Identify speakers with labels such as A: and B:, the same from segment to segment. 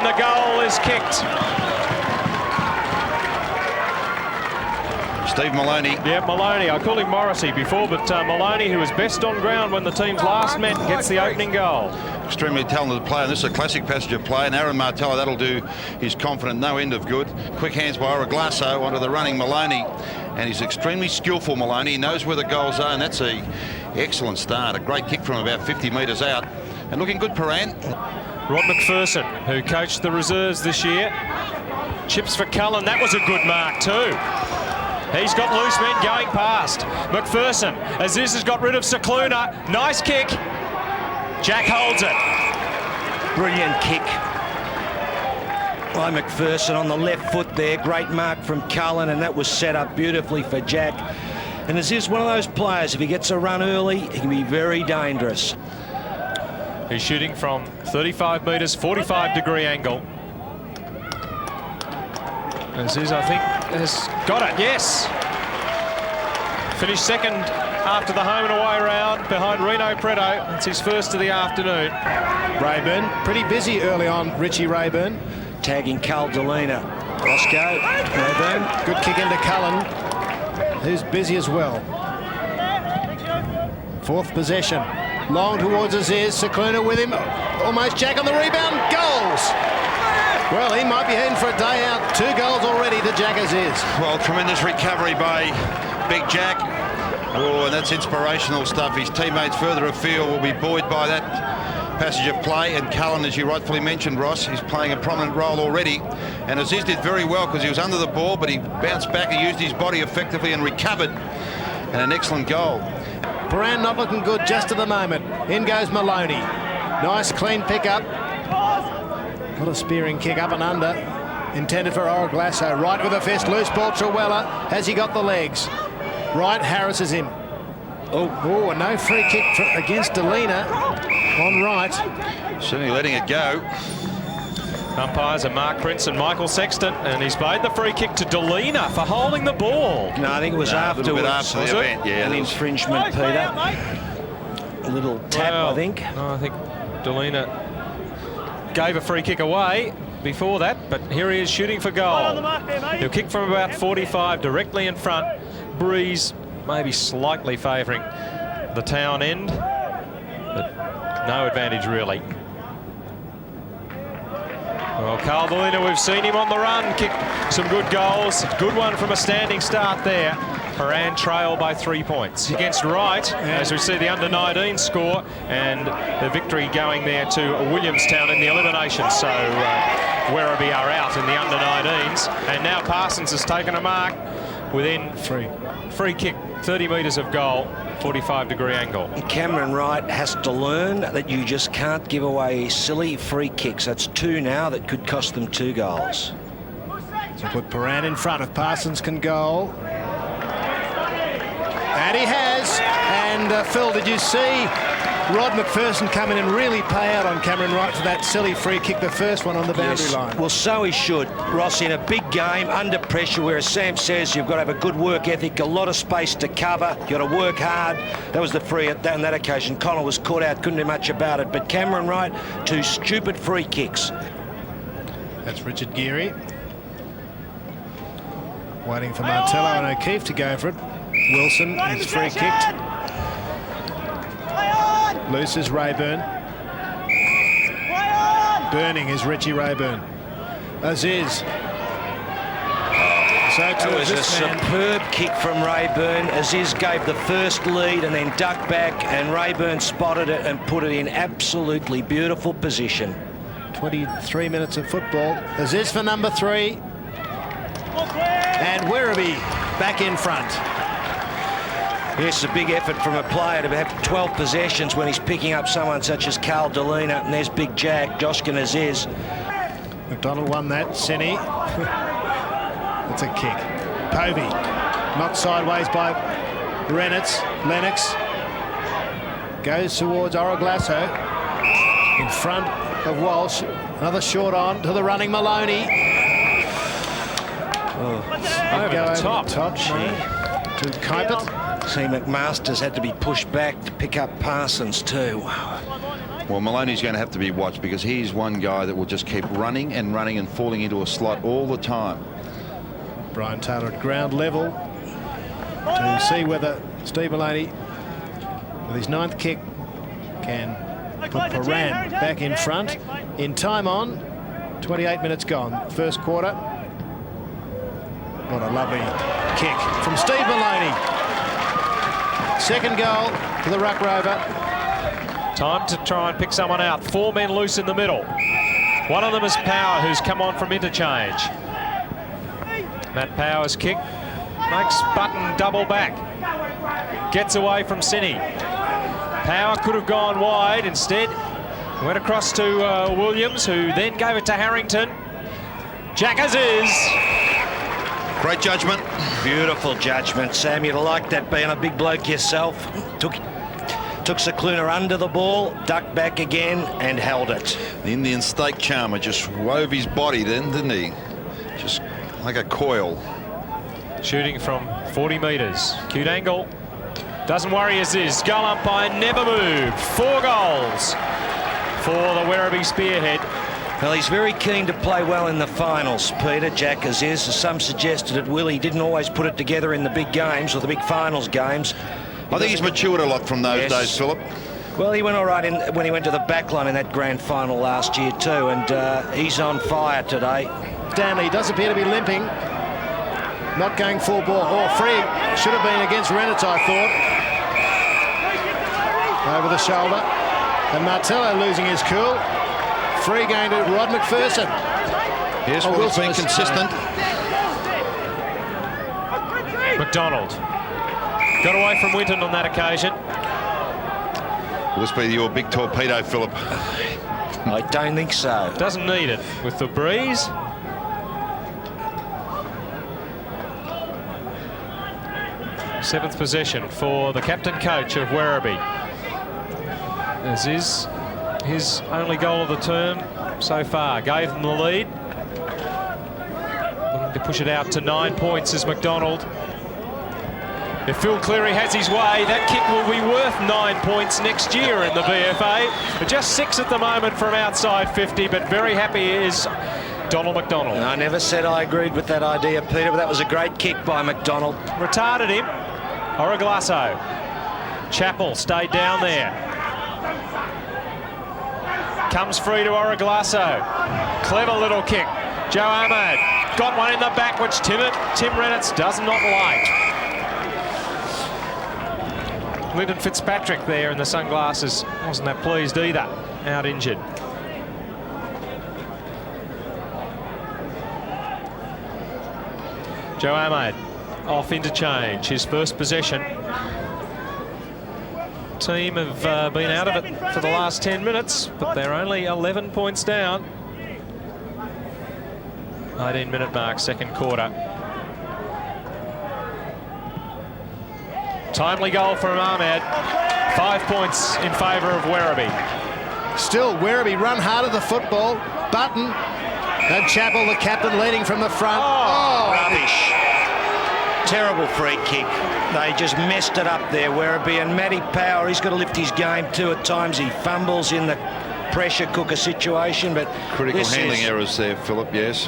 A: the goal is kicked.
B: Steve Maloney.
A: Yeah, Maloney. I called him Morrissey before, but Maloney, who was best on ground when the teams last met, gets the opening goal.
B: Extremely talented player, and this is a classic passenger play, and Aaron Martello, that'll do his confident no end of good. Quick hands by Oraglasso onto the running Maloney, and he's extremely skillful, Maloney. He knows where the goals are, and that's an excellent start. A great kick from about 50 metres out, and looking good, Prahran.
A: Rod McPherson, who coached the reserves this year. Chips for Cullen. That was a good mark too. He's got loose men going past. McPherson, Aziz has got rid of Cicluna. Nice kick. Jack holds it.
C: Brilliant kick by McPherson on the left foot there. Great mark from Cullen, and that was set up beautifully for Jack. And Aziz, one of those players, if he gets a run early, he can be very dangerous.
A: He's shooting from 35 metres, 45-degree angle. Aziz, I think, has got it, yes. Finished second after the home and away round behind Reno Preto. It's his first of the afternoon.
D: Rayburn, pretty busy early on, Richie Rayburn.
C: Tagging Caldolina. Roscoe, Rayburn.
D: Good kick into Cullen, who's busy as well. Fourth possession. Long towards Aziz, Cicluna with him. Almost Jack on the rebound, goals! Well, he might be heading for a day out. 2 goals already to Jack Aziz.
B: Well, tremendous recovery by Big Jack. Oh, and that's inspirational stuff. His teammates further afield will be buoyed by that passage of play. And Cullen, as you rightfully mentioned, Ross, he's playing a prominent role already. And Aziz did very well because he was under the ball, but he bounced back, he used his body effectively and recovered. And an excellent goal.
D: Prahran not looking good just at the moment. In goes Maloney. Nice clean pick-up. What a spearing kick up and under. Intended for Oraglasso. Right with a fist. Loose ball. Trewella. Has he got the legs? Right harasses him. Oh, and no free kick against Delina on right.
B: Certainly letting it go.
A: Umpires are Mark Prince and Michael Sexton, and he's made the free kick to Delina for holding the ball.
C: No, I think it was afterwards.
B: A little bit after the event, yeah.
C: An infringement, Peter. A little tap, I think.
A: No, I think Delina gave a free kick away before that, but here he is shooting for goal. He'll kick from about 45 directly in front. Breeze maybe slightly favouring the town end, but no advantage really. Well, Caldolina, we've seen him on the run, kick some good goals. Good one from a standing start there. Prahran trail by 3 points against Wright, as we see the under-19 score, and the victory going there to Williamstown in the elimination. So Werribee are out in the under-19s, and now Parsons has taken a mark within free kick, 30 metres of goal, 45-degree angle.
C: Cameron Wright has to learn that you just can't give away silly free kicks. That's 2 now that could cost them 2 goals.
D: So put Prahran in front if Parsons can goal. And he has. And Phil, did you see Rod McPherson come in and really pay out on Cameron Wright for that silly free kick, the first one on the boundary line?
C: Well, so he should. Ross, in a big game, under pressure, where, as Sam says, you've got to have a good work ethic, a lot of space to cover. You've got to work hard. That was the free on that occasion. Connor was caught out, couldn't do much about it. But Cameron Wright, 2 stupid free kicks.
D: That's Richard Geary. Waiting for Martello and O'Keefe to go for it. Wilson is free kicked. Loose is Rayburn. Burning is Richie Rayburn. Aziz.
C: That was a superb kick from Rayburn. Aziz gave the first lead and then ducked back, and Rayburn spotted it and put it in absolutely beautiful position.
D: 23 minutes of football. Aziz for number 3. And Werribee back in front.
C: Yes, a big effort from a player to have 12 possessions when he's picking up someone such as Caldolina. And there's Big Jack, Joshkin Aziz.
D: McDonald won that. Senny. That's a kick. Povey knocked sideways by Lennox. Goes towards Oraglasso. In front of Walsh. Another short on to the running Maloney.
A: Over the top.
D: To Kuipert.
C: See, McMaster's had to be pushed back to pick up Parsons too.
B: Well, Maloney's going to have to be watched because he's one guy that will just keep running and running and falling into a slot all the time.
D: Brian Taylor at ground level to see whether Steve Maloney, with his 9th kick, can put Prahran back in front. In time on, 28 minutes gone, first quarter. What a lovely kick from Steve Maloney. Second goal for the Ruck Rover.
A: Time to try and pick someone out. 4 men loose in the middle. One of them is Power, who's come on from interchange. Matt Power's kick makes Button double back. Gets away from Cine. Power could have gone wide. Instead, went across to Williams, who then gave it to Harrington. Jackers is.
B: Great judgment.
C: Beautiful judgment, Sam. You'd like that being a big bloke yourself. Took Cicluna under the ball, ducked back again and held it.
B: The Indian stake charmer just wove his body then, didn't he? Just like a coil.
A: Shooting from 40 metres. Cute angle. Doesn't worry Aziz. Goal umpire never moved. 4 goals for the Werribee Spearhead.
C: Well, he's very keen to play well in the finals, Peter, Jack Aziz. Some suggested that Willie didn't always put it together in the big games or the big finals games.
B: I think he's matured a lot from those days, Philip.
C: Well, he went all right when he went to the back line in that grand final last year too, and he's on fire today.
D: Stanley does appear to be limping. Not going full ball. Or free. Should have been against Reynolds, I thought. Over the shoulder. And Martello losing his cool. Free going to Rod McPherson.
B: Yes, well, he's been consistent.
A: McDonald got away from Winton on that occasion.
B: Will this be your big torpedo, Philip?
C: I don't think so.
A: Doesn't need it with the breeze. Seventh possession for the captain coach of Werribee. As is his only goal of the term so far. Gave them the lead. Looking to push it out to 9 points is McDonald. If Phil Cleary has his way, that kick will be worth 9 points next year in the VFA. But just 6 at the moment from outside 50, but very happy is Donald McDonald.
C: I never said I agreed with that idea, Peter, but that was a great kick by McDonald.
A: Retarded him. Origlasso. Chappell stayed down there. Comes free to Origlasso. Clever little kick. Joe Ahmad got one in the back, which Tim Reynolds does not like. Lyndon Fitzpatrick there in the sunglasses wasn't that pleased either. Out injured. Joe Ahmad off interchange, his first possession. Team have been out of it for the last 10 minutes, but they're only 11 points down. 18-minute mark, second quarter. Timely goal from Ahmed. 5 points in favour of Werribee.
D: Still, Werribee run hard at the football. Button and Chappell, the captain, leading from the front.
C: Oh, rubbish. Terrible free kick. They just messed it up there, Werribee. And Matty Power, he's got to lift his game too. At times he fumbles in the pressure cooker situation, but
B: critical handling errors there, Philip, yes.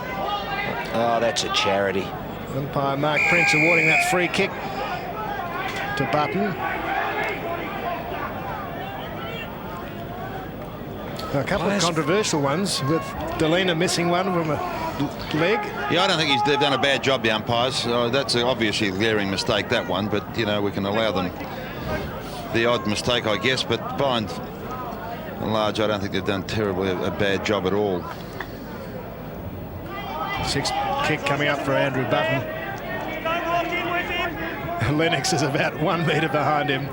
C: Oh, that's a charity.
D: Umpire Mark Prince awarding that free kick to Button. A couple of controversial ones, with Delena missing one from a leg.
B: Yeah, I don't think they've done a bad job, the umpires. That's obviously a glaring mistake, that one, but, you know, we can allow them the odd mistake, I guess, but by and large, I don't think they've done terribly a bad job at all.
D: Sixth kick coming up for Andrew Button. Lennox is about 1 metre behind him.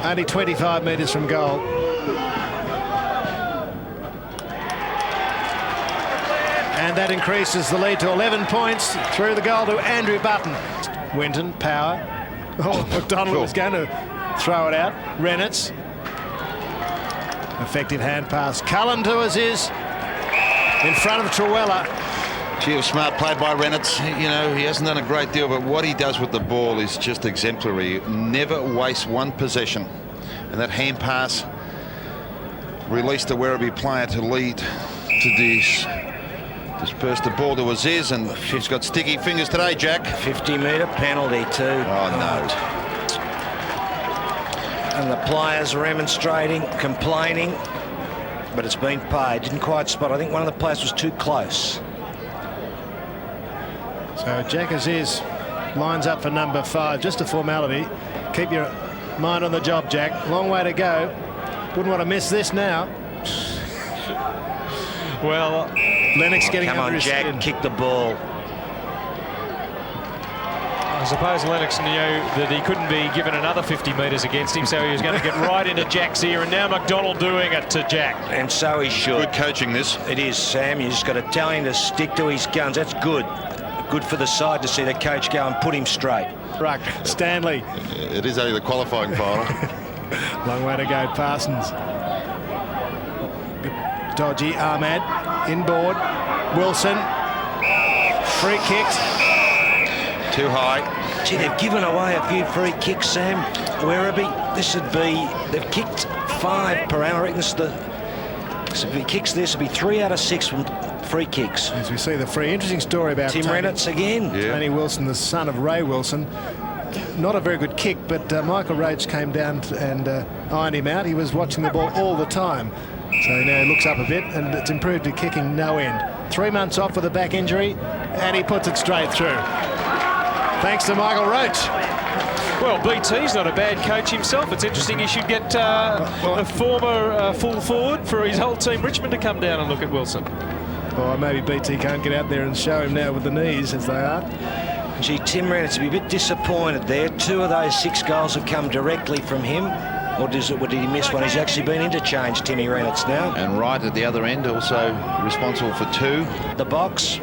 D: Only 25 metres from goal. And that increases the lead to 11 points through the goal to Andrew Button. Winton, Power. Oh, McDonald was going to throw it out. Reynolds. Effective hand pass. Cullen to Aziz. In front of Truella.
B: Gee, a smart play by Reynolds. You know, he hasn't done a great deal, but what he does with the ball is just exemplary. Never wastes one possession. And that hand pass released the Werribee player to lead to disperse the ball to Aziz, and she's got sticky fingers today, Jack.
C: 50-metre penalty too.
B: Oh, no.
C: And the players remonstrating, complaining, but it's been paid. Didn't quite spot. I think one of the players was too close.
D: So Jack Aziz lines up for number 5. Just a formality. Keep your mind on the job, Jack. Long way to go. Wouldn't want to miss this now.
A: Well,
D: Lennox getting
C: Come
D: under
C: on,
D: his
C: Jack,
D: skin.
C: kick the ball.
A: I suppose Lennox knew that he couldn't be given another 50 metres against him, so he was going to get right into Jack's ear, and now McDonald doing it to Jack.
C: And so he should.
B: Good coaching, this.
C: It is, Sam. You just got to tell him to stick to his guns. That's good. Good for the side to see the coach go and put him straight.
D: Ruck, Stanley.
B: It is only the qualifying final.
D: Long way to go, Parsons. Dodgy, Ahmad, inboard. Wilson. Free kicked.
B: Too high.
C: Gee, they've given away a few free kicks, Sam. Werribee, this would be... They've kicked 5 per hour. I reckon this would be kicks. This would be 3 out of 6 from free kicks.
D: As we see the free. Interesting story about
C: Tim
D: Tony.
C: Reynolds again.
B: Yeah.
D: Tony Wilson, the son of Ray Wilson. Not a very good kick, but Michael Roach came down and ironed him out. He was watching the ball all the time. So now he looks up a bit, and it's improved to kicking no end. 3 months off with a back injury, and he puts it straight through. Thanks to Michael Roach.
A: Well, BT's not a bad coach himself. It's interesting he should get a former full forward for his whole team, Richmond, to come down and look at Wilson.
D: Or maybe BT can't get out there and show him now with the knees as they are.
C: Gee, Tim Reynolds will be a bit disappointed there. 2 of those 6 goals have come directly from him. Or did he miss one? He's actually been interchanged, Timmy Reynolds, now.
B: And right at the other end, also responsible for 2.
C: The box.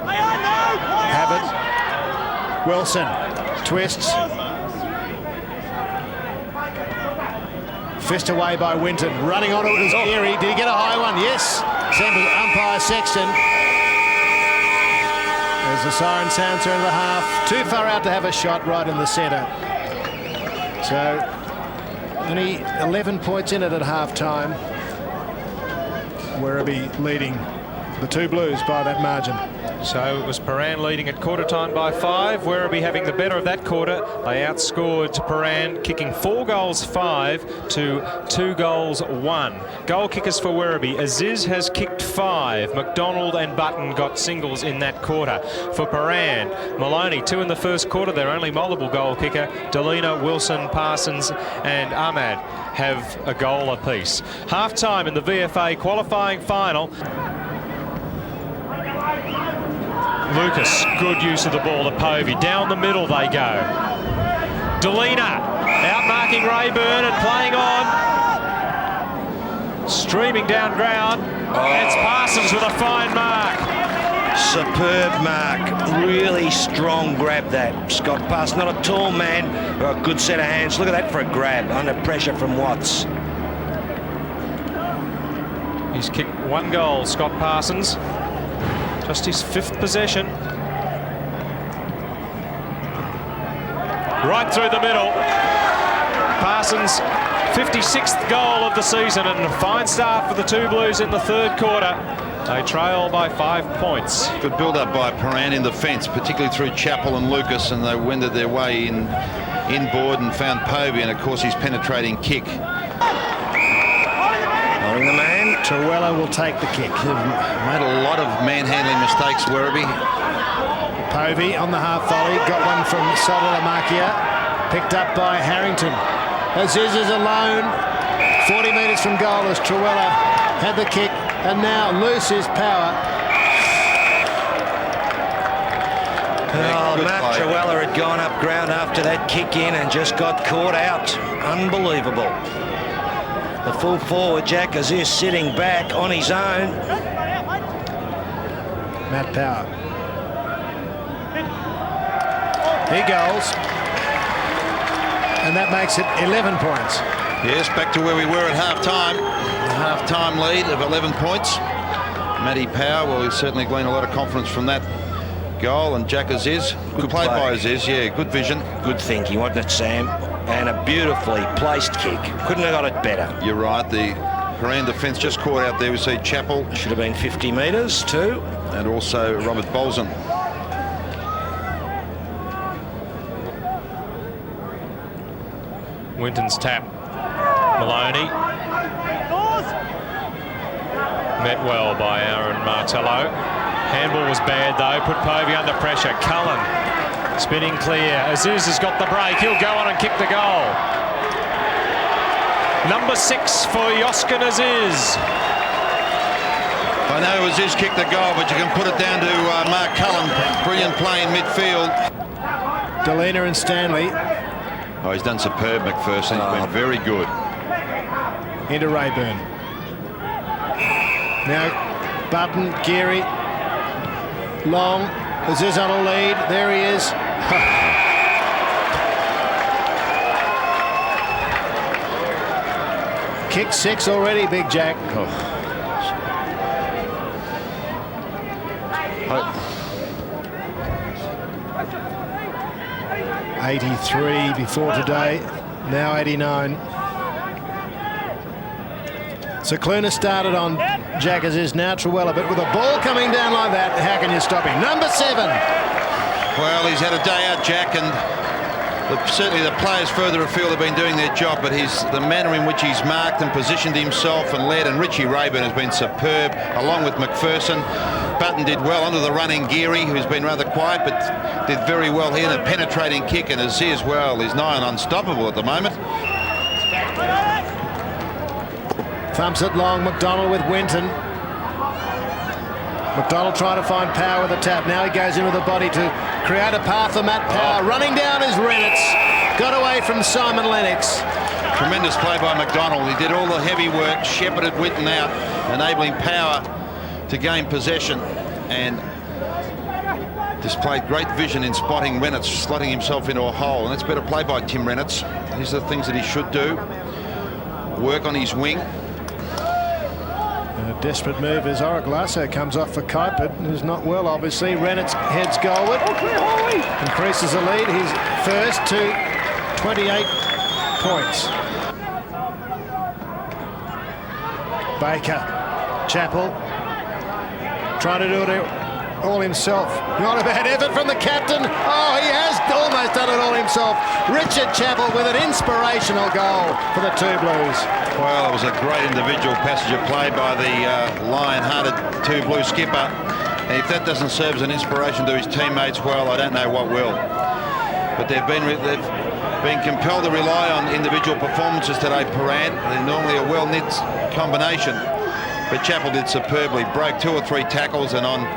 D: Have it. Wilson twists. Fist away by Winton. Running on it was Geary. Did he get a high one? Yes. Sent to umpire Sexton. As the siren sounds through the half. Too far out to have a shot right in the centre. So only 11 points in it at half-time. Werribee leading the 2 Blues by that margin.
A: So it was Prahran leading at quarter time by 5. Werribee having the better of that quarter. They outscored Prahran, kicking 4 goals 5 to 2 goals 1. Goal kickers for Werribee. Aziz has kicked 5. McDonald and Button got singles in that quarter. For Prahran, Maloney 2 in the first quarter. Their only multiple goal kicker. Delina, Wilson, Parsons and Ahmad have a goal apiece. Half time in the VFA qualifying final. Lucas, good use of the ball to Povey. Down the middle they go. Delina out-marking Rayburn and playing on. Streaming down ground. It's Parsons with a fine mark.
C: Superb mark. Really strong grab that. Scott Parsons, not a tall man, but a good set of hands. Look at that for a grab under pressure from Watts.
A: He's kicked 1 goal, Scott Parsons. Just his 5th possession. Right through the middle. Parsons, 56th goal of the season, and a fine start for the 2 Blues in the 3rd quarter. They trail by 5 points.
B: Good build-up by Prahran in the fence, particularly through Chappell and Lucas, and they wended their way inboard and found Povey, and of course his penetrating kick.
C: Holding the man.
D: Torella will take the kick.
B: Made a lot of man-handling mistakes, Werribee.
D: Povey on the half volley. Got one from Sololamakia. Picked up by Harrington. Aziz is alone. 40 metres from goal as Torella had the kick. And now loose is power.
C: Oh,
B: Good
C: Matt
B: play.
C: Trewella had gone up ground after that kick in and just got caught out. Unbelievable. The full forward, Jack Aziz, sitting back on his own.
D: Matt Power. He goes. And that makes it 11 points.
B: Yes, back to where we were at half-time. A half-time lead of 11 points. Matty Power, well, he's certainly gleaned a lot of confidence from that goal. And Jack Aziz, good play by Aziz, yeah, good vision.
C: Good thinking, wasn't it, Sam? and a beautifully placed kick. Couldn't have got it better.
B: You're right. The Prahran defence just caught out there. We see Chappell.
C: Should have been 50 metres too.
B: And also Robert Bolson.
A: Winton's tap. Maloney. Met well by Aaron Martello. Handball was bad though. Put Povey under pressure. Cullen spinning clear. Aziz has got the break. He'll go on and kick the goal. Number 6 for Yoskin Aziz.
B: I know Aziz kicked the goal, but you can put it down to Mark Cullen. Brilliant play in midfield.
D: Delena and Stanley.
B: Oh, he's done superb, McPherson. He's been very good.
D: Into Rayburn. Now Button, Geary, Long. Aziz on a lead. There he is. Kick 6 already, Big Jack. 83 before today, now 89. So Cluna started on Jack Aziz, now Trewella, but with a ball coming down like that, how can you stop him? Number 7.
B: Well, he's had a day out, Jack, and certainly the players further afield have been doing their job, but the manner in which he's marked and positioned himself and led, and Richie Rayburn has been superb, along with McPherson. Button did well under the running Geary, who's been rather quiet, but did very well here. And a penetrating kick, and Aziz, well, he's nigh on unstoppable at the moment.
D: Thumps it long, McDonald with Winton. McDonald trying to find Power with a tap. Now he goes in with the body to create a path for Matt Power. Running down is Renitz. Got away from Simon Lennox.
B: Tremendous play by McDonald. He did all the heavy work, shepherded Winton out, enabling Power to gain possession, and displayed great vision in spotting Renitz, slotting himself into a hole. And that's better play by Tim Renitz. These are the things that he should do. Work on his wing.
D: A desperate move as Oraglasso comes off for Kuipert, who's not well, obviously. Renitz heads goalward, increases the lead. He's first to 28 points. Baker, Chappell, trying to do it all himself. Not a bad effort from the captain. Oh, he has almost done it all himself. Richard Chappell with an inspirational goal for the Two Blues.
B: Well, it was a great individual passage of play by the lion-hearted Two Blue skipper. And if that doesn't serve as an inspiration to his teammates, well, I don't know what will. But they've been compelled to rely on individual performances today, Prahran. They're normally a well-knit combination. But Chappell did superbly, broke 2 or 3 tackles, and on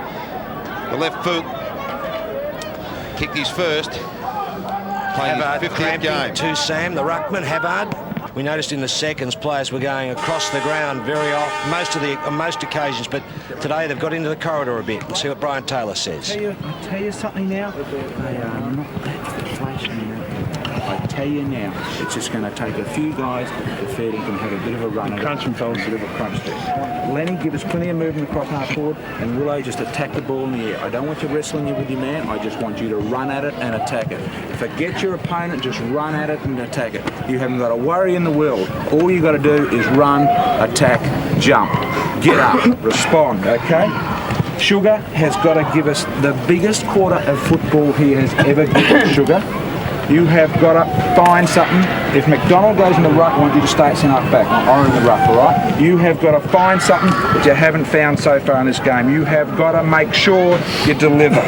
B: the left foot, kicked his first, playing his 50th game.
C: To Sam, the ruckman, Havard. We noticed in the seconds players were going across the ground very often, on most occasions, but today they've got into the corridor a bit. We'll see what Brian Taylor says.
E: I'll tell you something now. They are not that flashy now. I tell you now, it's just going to take a few guys to feed him and have a bit of a run. Crunch and fold, a bit of a crunch there. Lenny, give us plenty of movement across half forward, and Willow, just attack the ball in the air. I don't want you wrestling you with your man. I just want you to run at it and attack it. Forget your opponent, just run at it and attack it. You haven't got a worry in the world. All you got to do is run, attack, jump, get up, respond. Okay. Sugar has got to give us the biggest quarter of football he has ever given. Sugar. You have got to find something. If McDonald goes in the ruck, I want you to stay at centre back, or in the ruck, all right? You have got to find something that you haven't found so far in this game. You have got to make sure you deliver.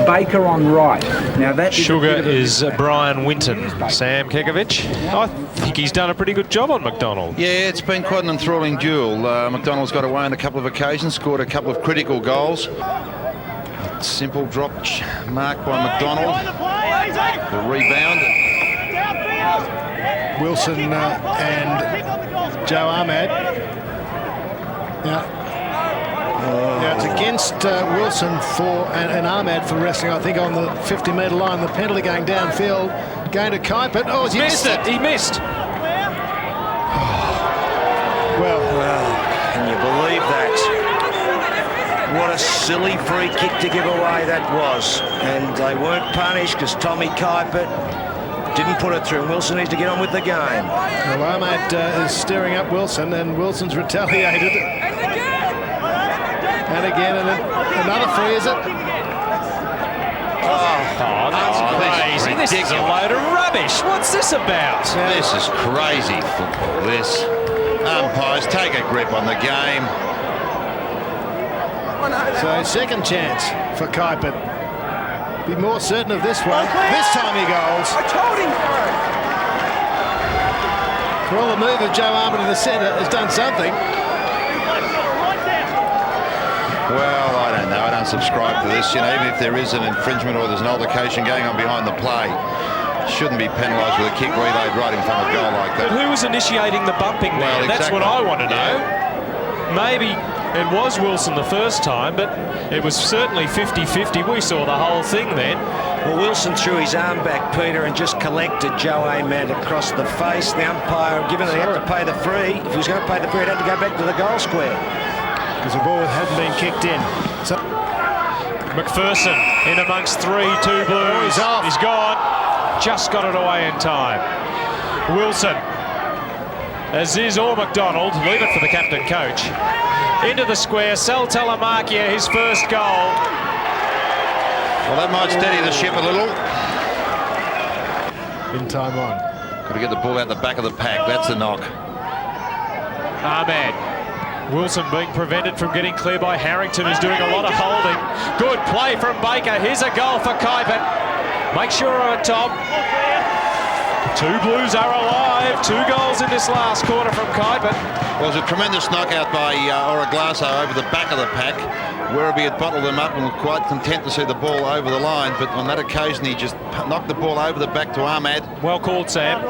E: Baker on right. Now that
A: Sugar is Brian Winton. Sam Kekovich, I think he's done a pretty good job on McDonald.
B: Yeah, it's been quite an enthralling duel. McDonald's got away on a couple of occasions, scored a couple of critical goals. Simple drop mark by McDonald. The rebound.
D: Wilson and Joe Ahmad. Now it's against Wilson and Ahmad for wrestling, I think, on the 50-metre line. The penalty going downfield, going to Kuipert. Oh, he missed it.
A: He missed.
D: Well,
C: Can you believe that? What a silly free kick to give away that was. And they weren't punished because Tommy Kuipert, Didn't put it through. And Wilson needs to get on with the game.
D: Well, Ahmad is stirring up Wilson, and Wilson's retaliated. And again, and another free, is it?
A: Oh, that's crazy. This is a load of rubbish. What's this about?
B: This is crazy football, this. Umpires, take a grip on the game.
D: So second chance for Kuiper. Be more certain of this one. This time he goes.
F: I told him.
D: Well, the move of Joe Armour in the centre has done something.
B: Well, I don't know. I don't subscribe to this. You know, even if there is an infringement or there's an altercation going on behind the play, shouldn't be penalised with a kick relayed right in front of goal like that.
A: But who was initiating the bumping there?
B: Well,
A: That's
B: exactly.
A: what I want to know. Maybe it was Wilson the first time, but it was certainly 50-50. We saw the whole thing then.
C: Well, Wilson threw his arm back, Peter, and just collected Joe Ahmad across the face. The umpire, given that he had to pay the free, if he was going to pay the free, he'd have to go back to the goal square.
D: Because the ball hadn't been kicked in. So
A: McPherson in amongst 3-2 Blues.
D: He's off.
A: He's gone. Just got it away in time. Wilson. Aziz or McDonald. Leave it for the captain coach. Into the square. Sal Telemakia, his first goal.
B: Well, that might steady the ship a little.
D: in time on.
B: Got to get the ball out the back of the pack. That's the knock.
A: Ahmad. Wilson being prevented from getting clear by Harrington, who's doing a lot of holding. Good play from Baker. Here's a goal for Kuiper. Make sure of it, Tom. Two Blues are alive. 2 goals in this last quarter from Kuiper.
B: Well, it was a tremendous knockout by Oraglasso over the back of the pack. Werribee had bottled them up and was quite content to see the ball over the line, but on that occasion he just knocked the ball over the back to Ahmad.
A: Well called, Sam.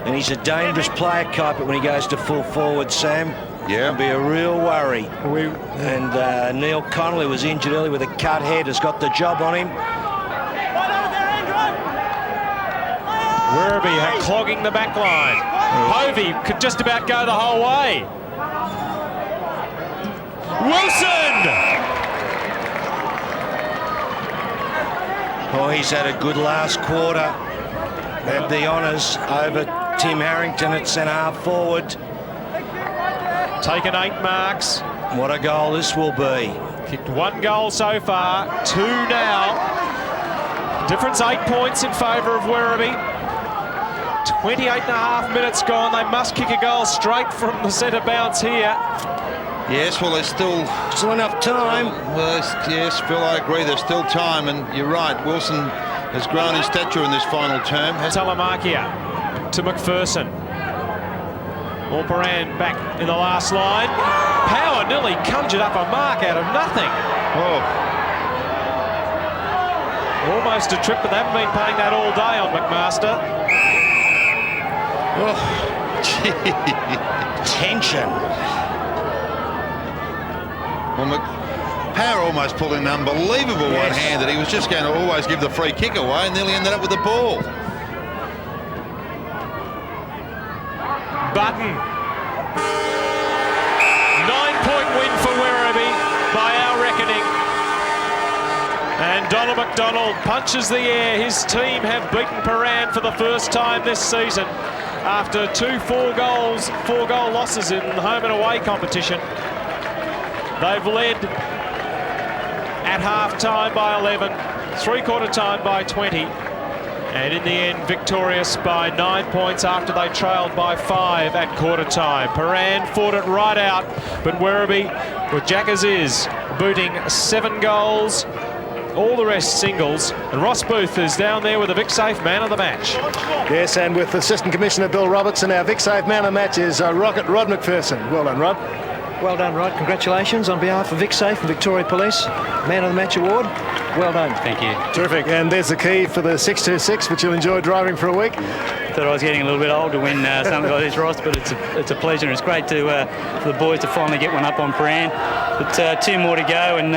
C: And he's a dangerous player, Kuiper, when he goes to full forward, Sam.
B: Yeah.
C: It'll be a real worry. And Neil Connolly was injured early with a cut head, has got the job on him.
A: Werribee clogging the back line. Hovey could just about go the whole way. Wilson!
C: Oh, he's had a good last quarter. Had the honours over Tim Harrington at centre-half forward.
A: Taken 8 marks.
C: What a goal this will be.
A: Kicked 1 goal so far, 2 now. Difference 8 points in favour of Werribee. 28.5 minutes gone. They must kick a goal straight from the centre bounce here.
B: Yes, well, there's still
C: enough time.
B: Well, yes, Phil, I agree. There's still time, and you're right. Wilson has grown in stature in this final term.
A: Telemakia to McPherson. Or Prahran back in the last line. Power nearly conjured up a mark out of nothing.
B: Oh,
A: Almost a trip, but they haven't been paying that all day on McMaster.
B: oh.
C: Tension.
B: Well, Power almost pulled in an unbelievable one-handed. He was just going to always give the free kick away and nearly ended up with the ball.
A: Button. 9-point win for Werribee by our reckoning. And Donald McDonald punches the air. His team have beaten Prahran for the first time this season after 2 4-goal losses in home and away competition. They've led at half-time by 11, three-quarter time by 20, and in the end victorious by 9 points after they trailed by 5 at quarter time. Prahran fought it right out, but Werribee, with Jack Aziz booting 7 goals, all the rest singles, and Ross Booth is down there with the VicSafe man of the match.
D: Yes, and with Assistant Commissioner Bill Robertson, our VicSafe man of the match is Rocket Rod McPherson. Well done, Rod.
G: Well done, Rod. Congratulations on behalf of VicSafe and Victoria Police. Man of the Match Award. Well done.
H: Thank you.
D: Terrific. And there's the key for the 626, which you'll enjoy driving for a week.
H: Thought I was getting a little bit old to win something like this, Ross, but it's a pleasure, and it's great to for the boys to finally get one up on Prahran. But 2 more to go, and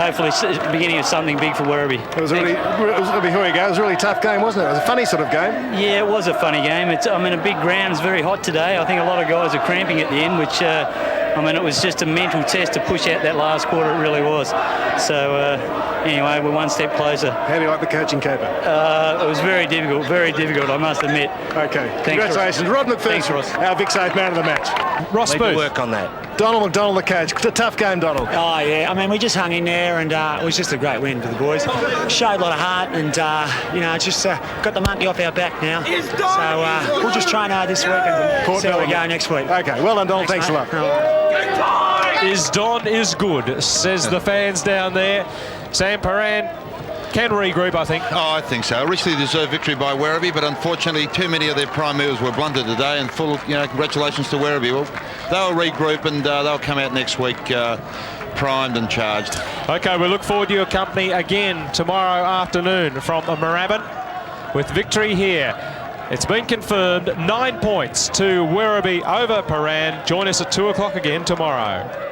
H: hopefully it's the beginning of something big for Werribee.
D: Before you go, it was a really tough game, wasn't it? It was a funny sort of game.
H: Yeah, it was a funny game. A big ground. It's very hot today. I think a lot of guys are cramping at the end, which, it was just a mental test to push out that last quarter. It really was. So, anyway, we're one step closer.
D: How do you like the coaching caper?
H: It was very difficult, I must admit.
D: Okay.
H: Thanks,
D: Congratulations. Rod McPherson,
H: Thanks, Ross.
D: our Vic Safe man of the match.
A: Ross
C: Need to
A: Booth.
C: work on that.
D: Donald McDonald, the coach. It's a tough game, Donald.
F: Oh, yeah. I mean, we just hung in there and it was just a great win for the boys. Showed a lot of heart and, you know, it's just got the monkey off our back now. So we'll just train hard this week and see how we go next week.
D: Okay, well done, Donald. Thanks a lot.
A: Is Don is good, says the fans down there. Sam Prahran can regroup, I think.
B: Oh, I think so. A richly deserved victory by Werribee, but unfortunately too many of their prime movers were blunted today, and full, congratulations to Werribee. Well, they'll regroup and they'll come out next week primed and charged.
A: Okay, we look forward to your company again tomorrow afternoon from Moorabbin with victory here. It's been confirmed, 9 points to Werribee over Prahran. Join us at 2 o'clock again tomorrow.